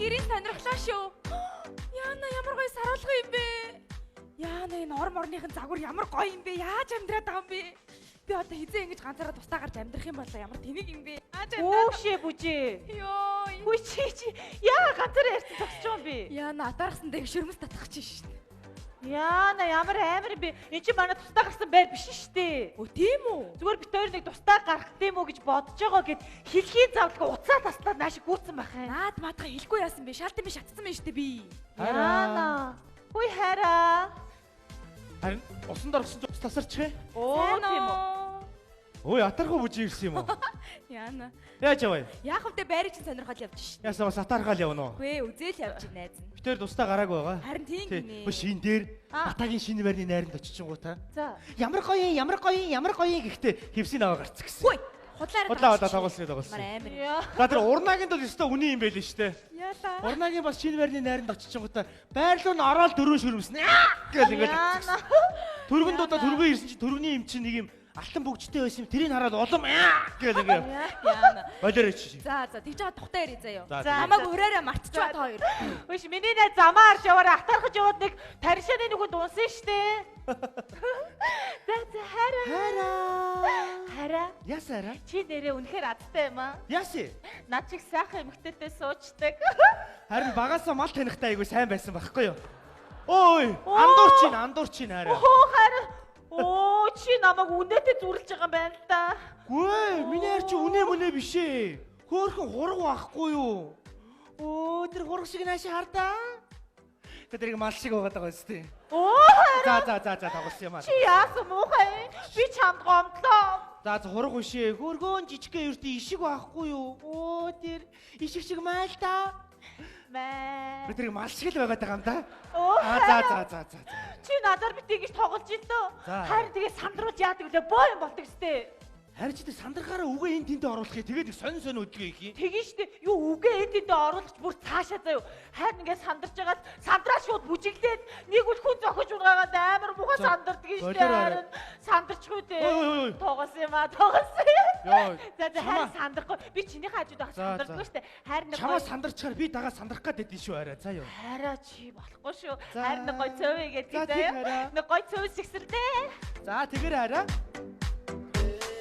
нэрийг сонирхлоо шүү. Яна ямар гоё саруулга юм бэ? Яна энэ орныхын загвар ямар гоё юм бэ? Яаж амьдраад байгаа юм бэ? Би одоо хизээ ингэж ганцаараа тусдаа гарч амьдрах юм бол ямар тэнэг юм бэ? Үушээ бүжээ. Йоо. Хүй чи яа ганцаараа ярьсан зогсож байгаа юм бэ? Яна атаархсан дэг шөрмөс татах чинь шүү дээ. Яна ямар амар юм бэ? Энд чи манай тусдаа гарсан байр биш шүү дээ. Өө тийм үү? Зүгээр бид хоёр нэг тусдаа гарах тийм үү гэж бодож байгаа гэд хэлхийн завлага уцаа таслаад наашиг гүйтсэн байх юм. Наад маадгаа хэлгүй яасан бэ? Шалтан би шатсан байна шүү дээ би. Яна. Хүй хараа. Харин усан доргосон ч ус тасарчих. Оо тийм үү. Ой, атархуу бүжиг ирсэн юм уу? Яна. Яаж яваа? Яах вэ байрыг чинь сонирхол явж шин. Яасан бас атархаал явна уу? Үгүй ээ, үзэл явж ин найз нь. Битээр тусдаа гараагүй байгаа. Харин тийм гинэ. Хөө шин дээр Батагийн шинэ байрны найранд очичингуудаа. За. Ямар гоё гэхдээ хевсийн аваа гарцсан гэсэн. Үгүй. Худлаа тоглосон. Мар амар. За тэр урнагийн бол өстой үний юм байл нь штэ. Яла. Урнагийн бас шинэ байрны найранд очичингуудаа байрлал нь ороод дөрөв шөрмөснэ. Гэл ингээд. Төргөнд удаа төргөө ирсэн чи төргөний юм чинь нэг юм алтан бүгжтэй байсан юм. Тэрийг хараад улам гэл ингээд. Яна. Болоорч. За тэгж байгаа тухтай ярий заяа. За. Намайг ураараа мартчихваа та хоёр. Хөөш миний найз замаа харж яваараа атархаж яваад нэг таршааны нүгэнд унсан штэ. За хараа. Ясаараа? Чи нэрээ үнэхээр адтай юм аа. Яси? Над чиг сайхан эмэгтэйтэй суучдаг. Харин багасаа мал танихтай айгу сайн байсан байхгүй юу? Ой, андуурч чинь хараа. Оо хараа. Оо чи намайг үнэтэй зүрлж байгаа юм байна л да. Гүй, миний хайр чи үнэ биш ээ. Хөөхөн хураг байхгүй юу? Оо, тэр хураг шиг нааши хардаа. Тэр мал шиг байгаад байгаа юм. Оо За тоглосон юм аа. чи яасан муухай? Би чамд гомдлоо. За хураг биш ээ. Хөргөөн жижигхэн ердөө ишиг байхгүй юу? Оо, тэр ишиг шиг мал та. Маа. Би тэр мал шиг л байгаад байгаа юм да. Оо За. чи надаар бит ингэж тоглож ин лөө. За. Харин тэгээ сандруулж яадаг үлээ боо юм болдог сте. Харин чи тэр сандрахаараа үгээ энэ тэнтэй оруулахыг тэгээд их сонь өдгөө их юм. Тэгин штэ юу үгээ эдэндээ оруулах бүр цаашаа заяа. Харин ингээд сандарч байгаад сандраа шууд бүжиглээд нэг үл хүн зохиж ургаагаад амар муухай сандардаг штэ. Харин сандарчгүй дээ. Тоглосон юм аа. Йоо. За харин сандрахгүй. Би чиний хажууд байх сандардаг штэ. Харин нэг Чамаа сандарчаар би дагаа сандрах гээд шүү арай. За ёо. хараа чи болохгүй шүү. Харин нэг гой цövэй гэдэг За, заяа. хараа. Нэг гой цөв сэгсэрлээ. За тэгэр арай.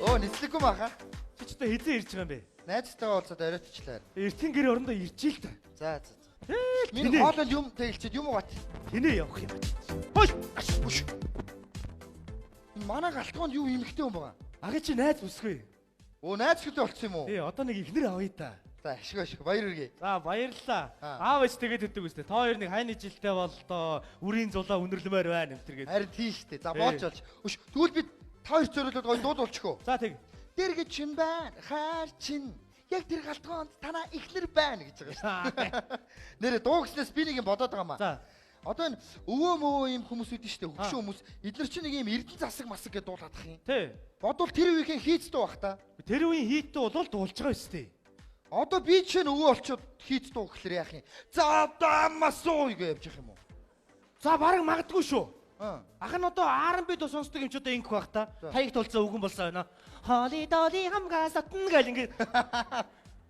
Оо нийслэхгүй маха. Чи ч одоо хизээ ирж байгаа юм бэ? Найзтайгаа уулзаад оройтчлаа. Эртхэн гэр орондоо ирж ил та. За. Миний Миний хоолол юм тэгэлчихэд юм уу гат. тэнэ явах юм. Хөөш. Манай галтгоонд юу имэгтэй юм байгаа. Аги чи найз үсгүй. Оо найз хөтө болцсон юм уу? Одоо нэг ихнэр авъя та. За ашиг баяр үргээ. За баярлалаа. Аа. Аав ээж тэгээд өгдөг үстэй. Та хоёр нэг хайны жилтэй боллоо. Үрийн зулаа үнэрлэмээр байна энэ Харин тийм штэ. За боолч болж. Өш тэгвэл би та хоёр зориулаад гоё дууд болчихоо. За тэг. Тэр гэж чин байна. Хаар чин. Яг тэр галтгоонд танаа ихнэр байна гэж байгаа штэ. Нэрэ дуу гэснээс би нэг юм бодоод байгаа юм аа. За. Одоо энэ өвөө юм хүмүүс үүдэн штэ. Хөвшөө хүмүүс. Эдгээр чинь нэг юм эрдэн засаг масаг гэдээ дуулаадах юм. Тэ. Бодвол тэр үеийн хийц дуу бах та. Тэр үеийн хийттэй бол дуулж байгаа үстэй. Одоо би чинь өвөө олчоод хийц дуу гэхлээр яах юм? За дамасуу гэж явж явах юм уу? За бараг магадгүй шүү. Аа. Ах нь одоо R&B дуу сонсдог юм ч одоо ингэх байх та. Хаягт толцоо үгэн болсон байна. Холи доли хамгаа сатн гэл ингэ.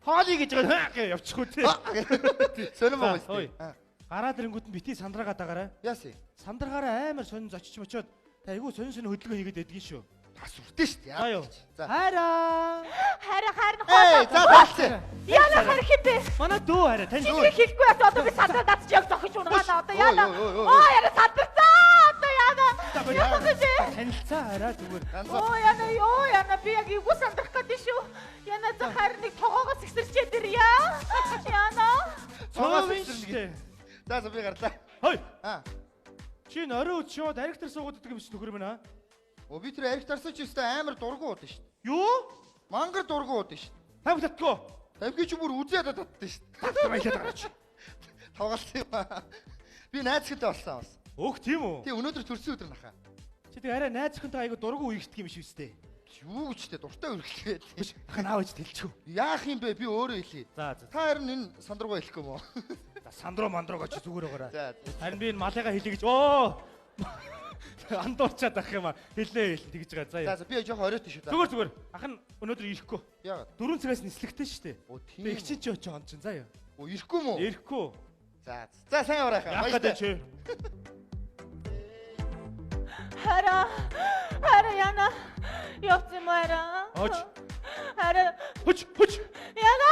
Холи гэж байгаа гэж явчихгүй тий. Сонирм За, байгаа ой. шүү дээ. Гараад ирэнгүүт нь бити сандраагаа дагараа. Яасан? Сандраагаараа амар сонин зочиж мочоод та айгүй сонин хөдөлгөөн хийгээд байдгийн шүү. Тас үртэй шүү дээ. За юу. За. Хараа. Харин Эй, за таалцсан. яна харах юм бэ? Манай дүү хараа тань. Чи хэлэхгүй байт одоо би сандраа датч яг зохиж унгаана одоо яна. Ой. Оо яна сандарцаа одоо яна. Яна гэж. Танилцаа хараа зүгээр. Оо яна би яг эвгүй сандрах гэдэг шүү. Яна за харин нэг тогоогоос ихсэрчээд ирья. Яна. Цоовин штэ. За би гарлаа. Хой. Аа. Чи нөрөө үт шууд директор суугаад идэх юм шиг нөхөр минь аа. Оо би тэр ариг тарсаж өстэй амар дургу уудсан шүү. Юу? Мангар дургу уудсан шүү. Тав татгүй. Тавьгүй чи бүр үзээд татсан шүү. Баялаад байгаа чи. Тоглолт юм аа. Би найз хөтө болсон бас. Өөх тийм үү? Тий өнөөдөр төрсөн өдөр наха. Чи тэг арай найз охинтой айгу дургу үерхдэг юм шиг үстэй. Юу гэж те дуртай өргөлгээд. Ахын аав ээж тэлчихв. Яах юм бэ? Би өөрөө хэлье. За. Та харин энэ сандруугаа хэлэхгүй мó. Сандруу мандруугаа чи зүгээр байгаарай. За. Харин би энэ малыгаа хэлье гэж. Оо. Андуурчаад ах юм аа. Хэлнэ тэгж байгаа. За. За би жоохон оройтон шүү. Зүгээр. Ах нь өнөөдөр ирэхгүй. Яагаад? 4 цагаас нислэгтэй шүү дээ. Оо тийм. Би их чинь ч очоо он чинь заа юу. Оо ирэхгүй мүү? Ирэхгүй. За сайн яваарай хаа. Яах гэдэг чи? Хара яна. Явцсан мó хара. Оч. Хара. Хүч. Яна.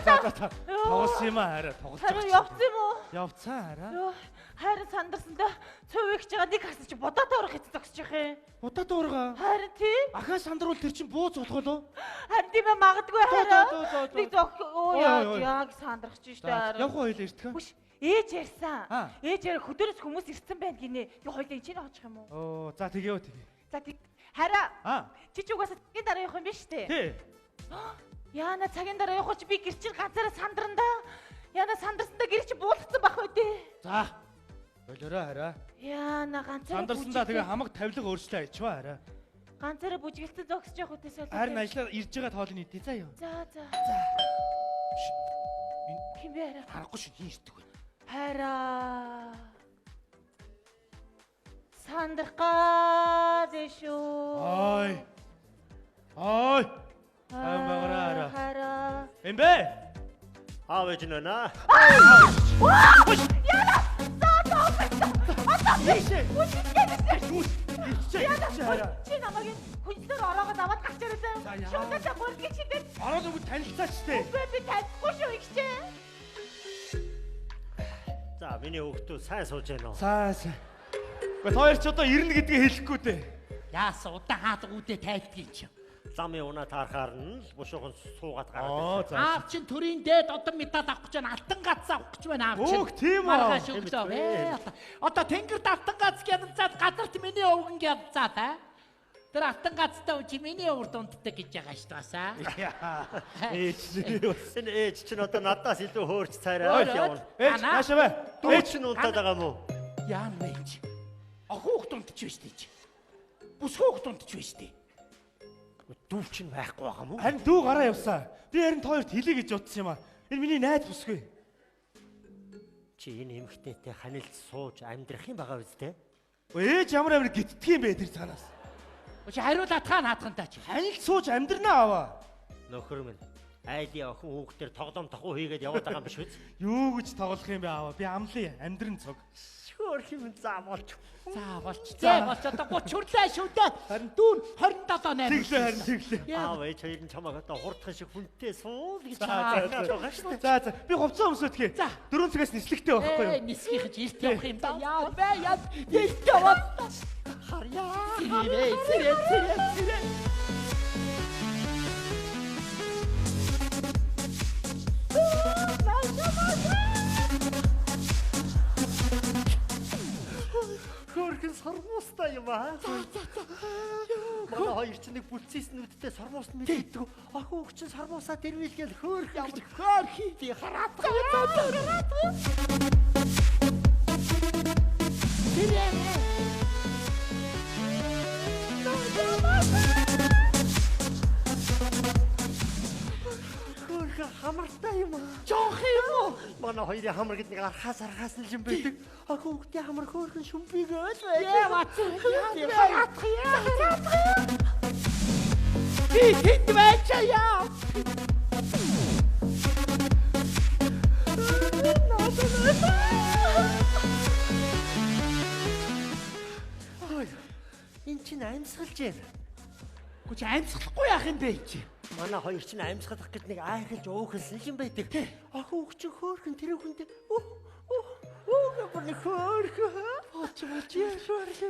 За. Тоглосон юм аа хараа. Тоглож Хара байгаа. явцсан мó. Явцсан хараа. Йоо, харин сандарсандаа цөв ихж байгаа нэг хасч бодоод орох хэц зогсчих юм. Удаа дуурга. Харин тий. Ахаа сандрал тэр чинь бууз утгал уу? Харин тийм ээ магадгүй хараа. Зөө. Нэг зог яг сандрах чинь штэ хараа. Явах хоёул иртгэн. Хүш ээж ярьсан. Аа. Ээж ярь хөдөөрөөс хүмүүс ирсэн байна гинэ. Юу хоёул энэ чинь очих юм уу? Оо, за тэгээ. За тэг хараа. Аа. Чи ч угаасаа цагийн дараа явах юм биш үү? Тий. Яна цагийн дараа явах чи би гэр чинь ганцаараа сандранда. Яна сандарсандаа гэр чи буулгацсан байх үү дээ. За. Болоорой хараа. Яна ганцаараа Сандарсандаа тэгээ хамаг тавилга өөрчлөө ичваа хараа. ганцаараа бүжгэлцэн зогсож явах үтээс бол. Харин ажиллаа ирж байгаа тоолны нийтээ заа юу. За. Хин бэ хараа. Харахгүй шүү хин ирдэг вэ. Хараа. Сандрах газ шүү. Ой. Амбараа. Хараа. Эмбэ. Аав ээж нана. Чи намайг хүнслэр ороогоо аваад гарч ирсэн. За, яа. Шуудаа бүрдгийг чигээр. Ороод өгөх танилцаач тээ. Үгүй би танихгүй шүү ихчээ. За миний хүүхдүүд сайн сууж байна уу? Сайн. Гэхдээ хоёр ч одоо ирнэ гэдгийг хэлэхгүй дээ. Яасан удаа хаадаг үдэ тайлбарыг чи. Ламын унаа таарахаар нь бушуухан суугаад гараад Оо, ирсэн. за. Аав чин төрийн дээд одоо медаль авах гэж байна. Алтан гац авах гэж байна аав чин. Өөх, тийм үү? Маргааш өглөө. Одоо тэнгэрт алтан гац гянцаад газарт миний өвгөн гянцаад аа. Тэр алтан гацтай үчи миний өвөр дунддаг гэж байгаа шүү таасаа. Энэ ээж чинь одоо надаас илүү хөөрч цайраа явна. Ээж хаашаа бай. Дүү чинь унтаад байгаа мó? Яан мэж. Ахуух дундч биш тийч. Бүс хуух дундч биш тий. Дүү чинь байхгүй байгаа мó? Харин дүү гараа явсаа. Би харин хоёрт хэлье гэж утсан юм аа. Энэ миний найз бүсгүй. Чи энэ эмэгтэйтэй ханилж сууж амьдрах юм байгаа үстэй? Ээж ямар амир гитдэг юм бэ тэр цаанаас. Чи хариулаад хаанхантаа чи. Ханилж сууж амьдрнаа аваа. Нөхөр минь айлын охин хүүхдээр тоглоом тахуу хийгээд яваад байгаа юм биш үү? Юу гэж тоглох юм бэ аваа? Би амлын амьдрын цог. Шөөр юм заавалч. За болч. За болч одоо 30 хүрлээ шүү дээ. Харин дүүн 27 8. Тэглээ харин тэглээ. Аав ээж хоёр нь чамайг одоо хурдхан шиг хүнтэй суул гэж За. Би хувцас өмсөдгий. 4 цагаас нислэгтэй байхгүй юу? Нисгийх чи ирт явах юм да. Яа бай яа. Ирт яваад. харьяа. Сэрээ. Хөргөн сормуустай юм аа. Манай хоёр ч нэг бүлцээснүүдтэй сормуус нь мэддэг. Ах хүүг чинь сормуусаа дэрвэлгээл хөөрх ямар хөөрхий би хараад хөөрхөн хамартай юм аа. Жоох юм уу? Манай хоёрын хамар гэдэг нэг архаас нь юм байдаг. Ах хүүхдээ хамар хөөрхөн шүмбигээл байж. Яа бац. Би тэнд байчаа. Энд чинь амьсгалж байна. Гүч амьсгалахгүй яах юм бэ чи? Манай хоёр чинь амьсгалах гэж нэг айхалж уухсан юм байдаг. Ах хүүг чинь хөөрхөн тэр хүндээ Нэг хөөрхөн.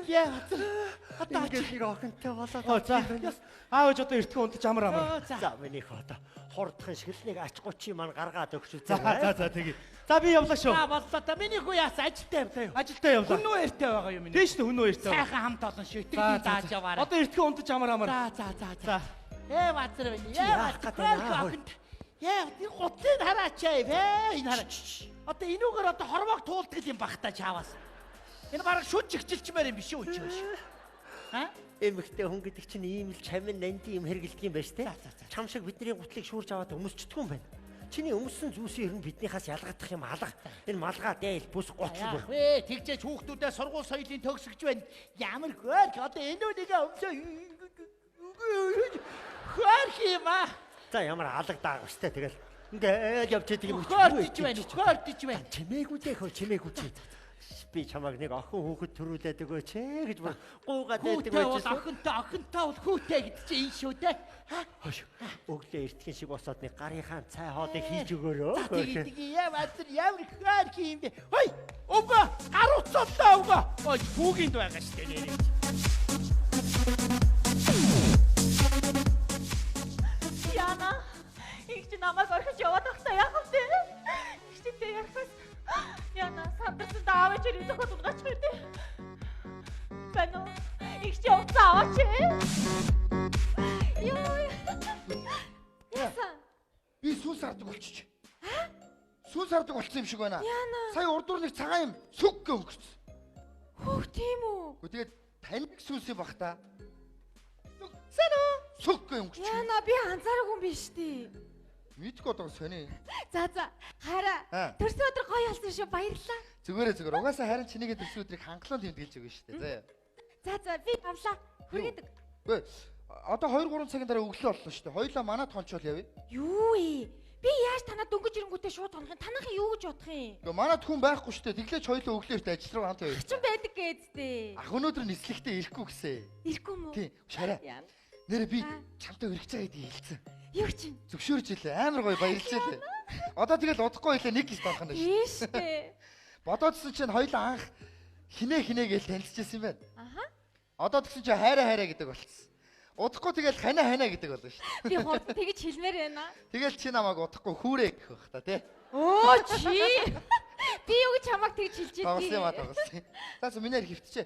Яа. Одоо нэг охинтой болоод. Аавч одоо эртхэн унтаж амар. За миний хата хордохын шиг л нэг ач 30 маань гаргаад өгч За үзээ. тэгээ. За би явлаа шүү. За боллоо та миний хүү яасан ажилтаа явлаа юу? Ажилдаа явлаа. Хүн үертэй байгаа юм. Тийш үү хүн үертэй. Сайхан хамт олон шүү. Итгэл зааж яваарай. Одоо эртхэн унтаж амар. За. Бацар байна. Яа, тэр гутлыг хараачаа бэ? Энэ хараа. Одоо энүүгээр одоо хормог туулдаг юм багтаа чааваас. Энэ бараг шүд чигчилчмээр юм биш үү чи? Эмэгтэй хүн гэдэг чинь ийм л чамин нанди юм хэрэгэлдэг юм байна штэ. Чам шиг бидний гутлыг шүүрж аваад өмсчдөг юм байна. Чиний өмсөн зүйлсийн ер нь биднийхээс ялгагдах юм алга. Энэ малгай дээл бүс гоцлоо. Яах вэ? Тэгжээж хүүхдүүдээ сургууль соёлын төгсгөж байна. Ямар хөөрх одоо энэ үнийг өмсөө. Хөөрх юм аа. За ямар алга даах өстэй тэгэл. Ингээд явж идэг юм. Хөөрдиж байна. Хөөрдиж байна. Чимээгүй дээ хөө чимээгүй чи. Би чамаг нэг охин хүүхэд төрүүлээд өгөөч ээ гэж бүр гуугаад байдаг байж Хүүтэй охинтой бол хүүтэй гэдэг чи энэ шүү дээ. өглөө эртхэн шиг босоод нэг гарынхаа цай хоолыг хийж өгөөрөө. Тэгээд ямар хөөрх юм бэ? Хой! Уга! Гар уцаалаа уга! Ой, хүүгинд байгаа шүү дээ. Яна. Игч намайг орхиж яваад байхдаа яах вэ? Игчтэй ярихаас Яна сандарсан даавч ирэх зохиод удаач хэрэгтэй. Бано. Игч явцаа аваач. Йоо. Ясан. Би сүүл сардаг болчих. Сүүл сардаг болчихсон юм шиг байна. Сая урдуур нэг цагаан юм сүг гэ өнгөрсөн. Хөөх тийм үү? Гэхдээ тэгээд таньд сүүсээ бах та. Сүг гэ өнгөрч. Яна би анзаараагүй юм биш үү? Мэдгүй одоо сони. За хараа. Төрсөн өдөр гоё болсон шүү баярлалаа. Зүгээр. Угаасаа харин чинийгээ төрсөн өдрийг хангалуун тэмдэглэж өгнө шүү дээ. За би авлаа. Хүргээд. Гүй одоо 2-3 цагийн дараа өглөө боллоо шүү дээ. Хоёулаа манад хончвол явъя. Юу ээ? Би яаж танаа дөнгөж ирэнгүүтээ шууд хонох юм? Танах юу гэж бодох юм? Гэхдээ манад хүн байхгүй шүү дээ. Тэглээч хоёулаа өглөөрт ажил руу хамт явъя. Чин байдаг гэдтэй. Ах өнөөдөр нислэгтээ ирэхгүй гэсэн. Ирэхгүй мүү? Тий, шараа. Нэр би чамтай өргөж байгаа гэдгийг хэлсэн. Юу чинь? Зөвшөөрч илээ. Амар гоё баярлж илээ. Одоо тэгэл удахгүй илээ нэг гэж доохно шүү. Ийш дээ. Бодоодсэн чинь хоёулаа анх хинэ гэж танилцчихсан юм байна. Аха. Одоо тэгсэн чинь хайраа гэдэг болчихсон. Удахгүй тэгэл хана гэдэг болно шүү. Би хурд тэгж хэлмээр байна. Тэгэл чи намайг удахгүй хүүрээ гэх бах та тий. Оо чи. Би юу гэж чамайг тэгж хэлж Тоглосон идэв. юм тоглосон. За минийэр хөвтчээ.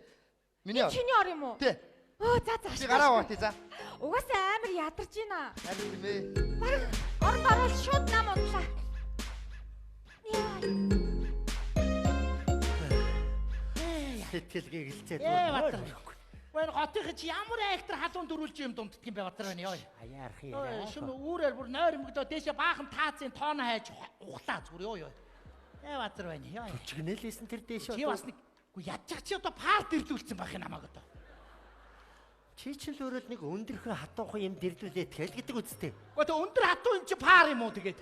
Миний ор. Чиний ор юм уу? Тий. Оо за. Би гараа уутъя за. Угаасаа амар ядарч байна. Харин тийм ээ. Орон орол шууд нам унтлаа. Сэтгэлгээ гэлцээд. Батар. Гэн хотынх чи ямар актер халуун дөрүүлж юм дунддаг юм бэ Батар байна ёо. Аяарх Ой шүм үүрээр бүр нойр мөгдөө дээшээ баахан таацын тоон хайж ухлаа зүгээр ёо. Батар байна ёо. Чигнэлээсэн тэр дээш. Чи бас нэг ядчих чи одоо парт ирлүүлсэн байх юм намайг одоо. Чи ч л өөрөө нэг өндөрхөн хатуухан юм дэрлүүлээд тэгэл гэдэг үстэй. Гэхдээ өндөр хатуу юм чи пар юм уу тэгээд.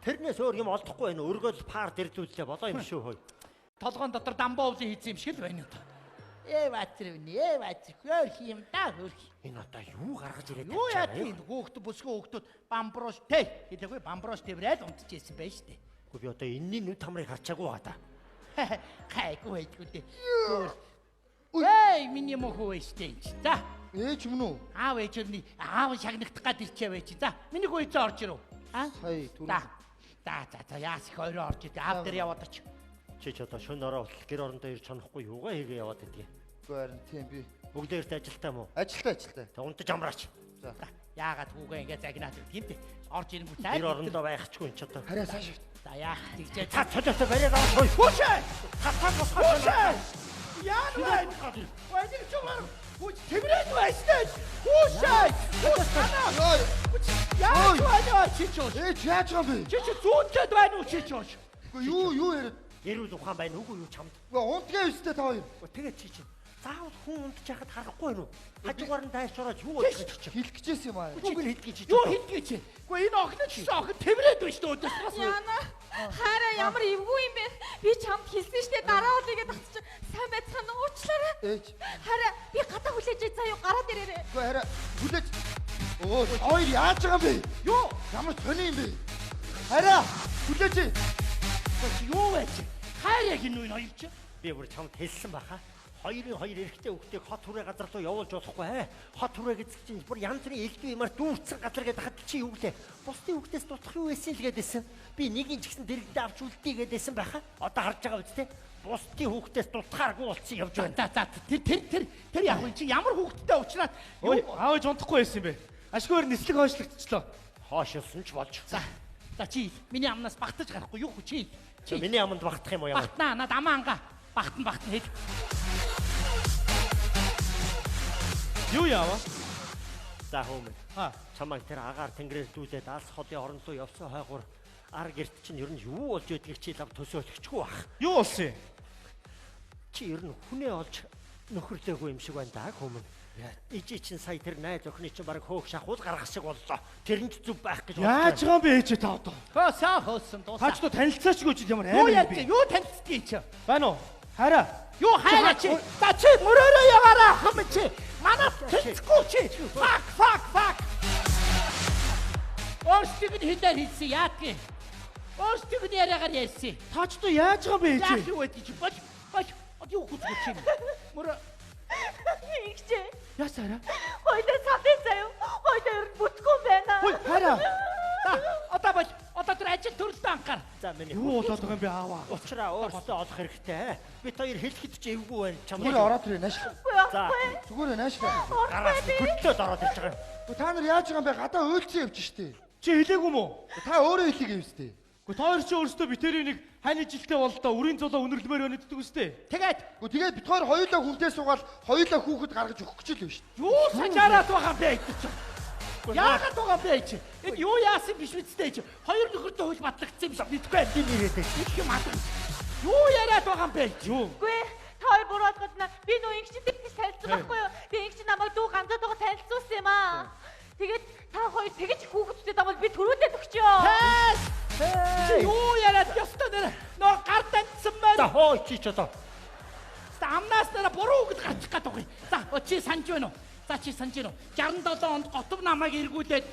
Тэрнээс өөр юм олдохгүй байна. Өргөөл пар дэрлүүллээ болоо юм шүү хөөе. Толгоон дотор дамбоовлын хийсэн юм шиг л байна одоо. Батар хөөх юм да хөөх. Энэ одоо юу гаргаж ирээд Юу яа тийм хөөхт бүсгүй хөөхтүүд бамброш тэ хэлээгүй бамброш тэврээд унтчихсэн байж тээ. Гэхдээ би одоо энэний нүд хамрыг харчаагүй байгаа да. Хайггүй байдгүй дээ. Эй миний мохоо эстэй. За Ээж юм уу? аав ээжэрний аав шагнагдах гад ирчээ байж. За миний хөөе зөө орж ирв. Сая түрүү. За яас их орой орж ирээ. Аав дээр яваад оч. Чи ч одоо шөнө ороо болтол гэр орондоо ирж чанахгүй юугаа хийгээ яваад идэх. Харин тийм би. Бүгдээрт ажилтаа мó. Ажилтай. Тэг унтаж амраач. За. Яагаад хүүгээ ингээ загнаад тийм дээ. Орж ирэнгүүт Гэр орондоо байхчгүй ч одоо. Хараа цааш. За яах тэгжээ. Та цолоосоо бариад авах хөөе. Хүшээ! Хатаа босгоо. Яа вэ? Вайдик чумар. Хүч тэврээд байстай. Хүшээ! Ой. Яа чичоош. Ээж яаж байгаа бэ? Чич зүүнчэд байна уу чичоош? Юу яриад? Эрүүл ухаан байна үгүй юу чамд. Унтгаа өстэй та хоёр. Тэгээд чи чинь заавал хүн унтж яхад харахгүй байна уу? Хажуугаар нь дайрч ороод юу болох гэж чи. Хэлэх гэжсэн юм аа. Үгүй хэлдэг чи. Юу хийдгээ чи? Гэхдээ энэ охин ч охин тэврээд байна шүү дээ өдөртөөс. Яна. Хараа ямар эвгүй юм бэ? Би чамд хэлсэн штэ дараа уулыгээд тагч сайн байцгаана уучлаарай. Ээж. Хараа би гадаа хүлээж заа юу гараад ирээрээ. Үгүй хараа хүлээж. Оо хоёр яаж байгаа юм бэ? Юу? Ямар сони юм бэ? Хараа хүлээж. Юу вэ чи? Хайр яг энэ үе хоёр чи? Би бүр чамд хэлсэн баха. Хоёрын хоёр эрэгтэй хүүхдийг хот хүрээ газар руу явуулж болохгүй. Хот хүрээ гэдэг чинь бүр янз бүрийн элдв юмар дүүрсэн газар гэдэг хад чи юу гэлээ. Бусдын хүүхдээс дутах юу байсан л гэдээсэн. Би нэгийг ч гэсэн дэрэгдээ авч үлдээ гэдээсэн баха. Одоо харж байгаа үстэй. Бусдын хүүхдээс дутахааргүй болцсон явж байна. За тэр яг чи ямар хүүхдтэй уулзраад Ой, аавч унтахгүй байсан юм бэ? Ашгүйр нислэг хойшлогдчихлоо. Хоошилсан ч болж. за чи миний амнаас багтаж гарахгүй юу чи? Миний аманд багтах юм уу яа? Багтнаа над амаа ангаа. Багтна хэд. Юу яава? За хөөмө. Аа. Чамайг тэр агаар тэнгэрээр дүүлээд алс хотын орон руу явсан хойгоор Ар гэрт чинь ер нь юу болж байдгийг чи лав төсөөлчихгүй бах. Юу болсон юм? Чи ер нь хүнээ олж нөхөрлөөгүй юм шиг байна да хүмүүн. Ижи чинь сая тэр найз охины чинь баг хөөх шахуул гаргах шиг боллоо. Тэрэнд зүв байх гэж Яаж байгаа юм бэ ээжээ та одоо? Хөөсөө хөөсөн дуусаа. Таач то танилцаачгүй чи ямар Юу амар яаж юм бэ? юу танилцдгийг чи? Байна уу? Хараа. Юу хайла чи? За чи мөрөөрөө яваараа хам чи. Манай танилцгүй чи. Fuck. Өөрсдийг нь хилээр хийсэн яадгийн. Өөрсдийг нь яриагаар ярьсан. Таач то яаж байгаа юм бэ Яах ээжээ? юу гэдэг чи? Бож. Юу хүсэж чи? Мөрөө Ингэжээ. Ясаараа. Хоёлаа сатын заяа. Хоёлаа ер нь бүтггүй байна. Хөөе хараа. за одоо бож. Одоо тэр ажил төрөлтөө анхаар. За миний Юу болоод байгаа юм бэ ааваа? Учраа өөрсдөө олох хэрэгтэй. Бид хоёр хэлэхэд ч эвгүй байна. Зүгээр Чамд ороод ирээ нааш. За Зүгээр нааш. гараас хөдлөөд ороод ирж байгаа. Та нар яаж байгаа юм бэ? Гадаа өөлцөн явж штэ. Чи хэлээгүй мүү? Та өөрөө хэлийг юм штэ. Гэхдээ та хоёр чи өөрсдөө битэрийн нэг хань жилтэй болдоо үрийн зулаа өнөрлөмөр байна гэдэг үстэй. Тэгээд Тэгээд бид хоёр хоёулаа хүнтэй суугаад хоёулаа хүүхэд гаргаж өгөх гэж л юм штэ. юу сажаараад байгаа бэ чи? Яагаад байгаа бэ чи? Энэ юу яасан биш үстэй чи? Хоёр нөхөртөө хөөж батлагдсан юм шиг мэдгүй байд юм ирээд. Их юм аа. Юу яриад байгаа юм бэ чи? Юу? Үгүй та хоёр буруу бодгоно. Би нөө ингэчтэй тэгж танилцсан байхгүй юу? Би ингэч намайг дүү ганцаа тагаа танилцуулсан юм аа. Тэгээд та хоёр тэгж хүүхэдтэй дамал би төрүүлээд өгчөө. Чи юу яриад ёстой нэр нөө гар таньсан За байна. хоо чи ч одоо. Амнаас нэр буруу үгэд гарчих гээд байгаа юм. За чи санаж байна уу? За чи санаж байна уу? 67 онд готов намайг эргүүлээд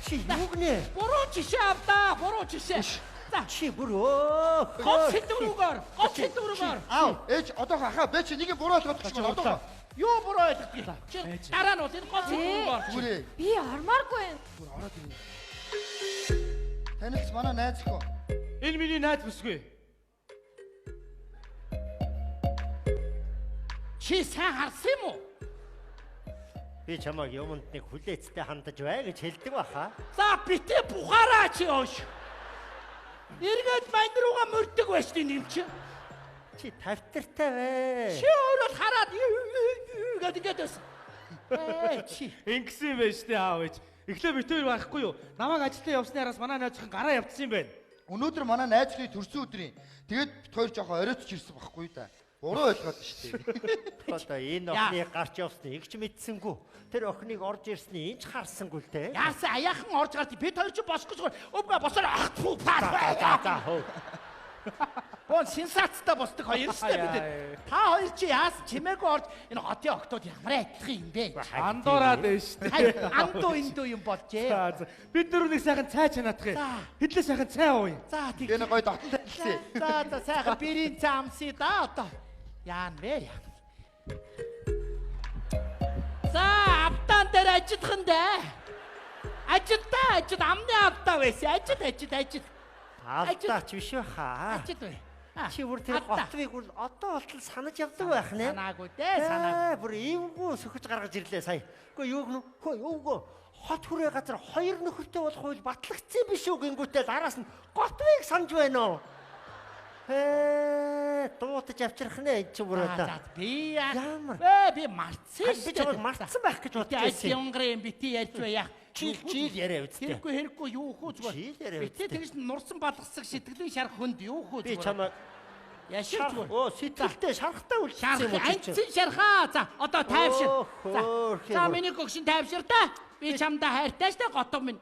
Чи юу гинэ? буруу жишээ авдаа. Буруу жишээ. За Чи бүр өө. гол сэдврүүгээр. Аав, ээж одоо хахаа бэ чи нэг буруу болгох гэж байна. Одоо. Юу буруу байдаг юм? Чи дараа нь бол энэ гол сэдврүүгээр. Зүгээр. Би ормааргүй. Зүгээр ороод ирээ. Танилц манай найз хөө. Энэ миний найз бүсгүй. Чи сайн харсан юм уу? Би чамайг юмд нэг хүлээцтэй хандаж бай гэж хэлдэг баха. За битээ бухараа чи оош. Эргээд мань руугаа мөрдөг байж тийм чи. Чи тавтартай бай. Чи өөрөө хараад гэдэг ингээд байсан. Чи Ингэсэн юм байна штэ аав ээж. Эхлээ бит хоёр байхгүй юу? Намайг ажилдаа явсны араас манай найзхан гараа явцсан юм байна. Өнөөдөр манай найз хий төрсөн өдрийн. Тэгээд бид хоёр жоохон оройтч ирсэн байхгүй да. Буруу ойлгоод штэ. Одоо энэ охины гарч явсныг ч мэдсэнгүү. Тэр охиныг орж ирсний инч харсангүй л дээ. яасан аяахан орж гард бид хоёр чи босох гэж өвгөө босоор ах фу паа. За хөө. Бон сенсацтай босдог хоёр штэ бид. Та хоёр чи яасан чимээгүй орж энэ хотын октод ямар айдах юм бэ? Андуураад байна штэ. Андуу индуу юм болжээ. За бид дөрөв нэг сайхан цай чанаадах юм. Хэдлээ сайхан цай ууя. За тийм. Энэ гоё дотн танилцъя. За сайхан бирийн цаамсий да одоо. Яан вэ яан. За автан дээр ажиллах нь дээ. Ажил амны автаа байсан. Ажил. Алдаач биш баха. Ажил бай. Чи бүр тэр готвыг бүр одоо болтол санаж явдаг байх нэ. Санаагүй дээ санаагүй. Бүр эвгүй сөхөж гаргаж ирлээ сая. Үгүй юу гэнэ? Өвгөө хот хүрээ газар хоёр нөхөртэй болох үйл батлагдсан биш үү гингүүтэй араас нь готвыг санаж байна уу? Дуутаж авчрах нэ энэ ч бүр одоо. За би Ямар? би марцсан Би чамайг мартсан байх гэж бодож байсан. Янгрын бити ярьж бая. Чи яриа үсттэй. Хэрэггүй юу хөө зүгээр. Чи яриа Бити үсттэй. тэгж нурсан балгасаг сэтгэлийн шарах хүнд юу хөө Би зүгээр. чамайг Яшиг зүгээр. Оо сэтэлтэй шарахтай үлдсэн юм уу чи? Анцэн шархаа. За одоо тайвшир. Хөөх. За миний гөгшин тайвшир та. Би чамдаа хайртай штэ готов минь.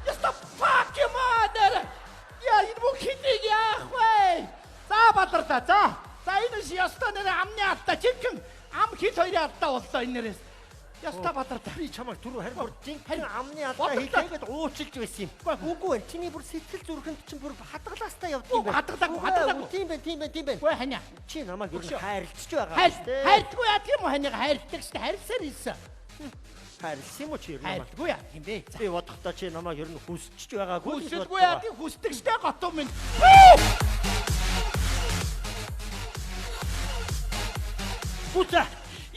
Яста fuck you mother. Я энэ бүх хэнийг яах вэ? За бадарта за. За энэ ши яста нэр амны алдаа чигэн ам хит хоёрын алдаа боллоо энэ нэрээс. Яста бадарта. Би чамайг түрүү харин бүр жинхэнэ амны алдаа Бодлоо. хийгээд уучлж байсан юм. Үгүй ээ. Чиний бүр сэтгэл зүрхэнд чинь бүр хадгалаастай явдаг юм Үгүй, хадгалаагүй. Тийм байна. Гүй ханя. Чи намайг юу хайрлаж байгаа. Хайрдгүй яадаг юм уу ханяга хайрдаг штэ хайрсаар хэлсэн. Хайрлсан юм уу чи намайг? Хайрдгүй яа юм бэ? Би бодохдоо чи намайг ер нь хүсэж байгаагүй. Хүсэлгүй яадаг хүсдэг штэ готов минь. Бүтэ.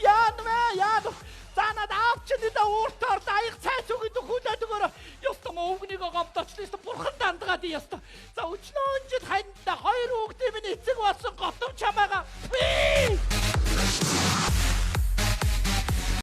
Яад. Занад авч нэдэ ууртаар даяг цайц өгöd хүлээд өгөөрэй. Ёстой өвгнийг гомдочлоо ёстой бурхан дандгаад ёстой. За өчнөө өнжид ханд хоёр хүүхдээ минь эцэг болсон готов чамаага.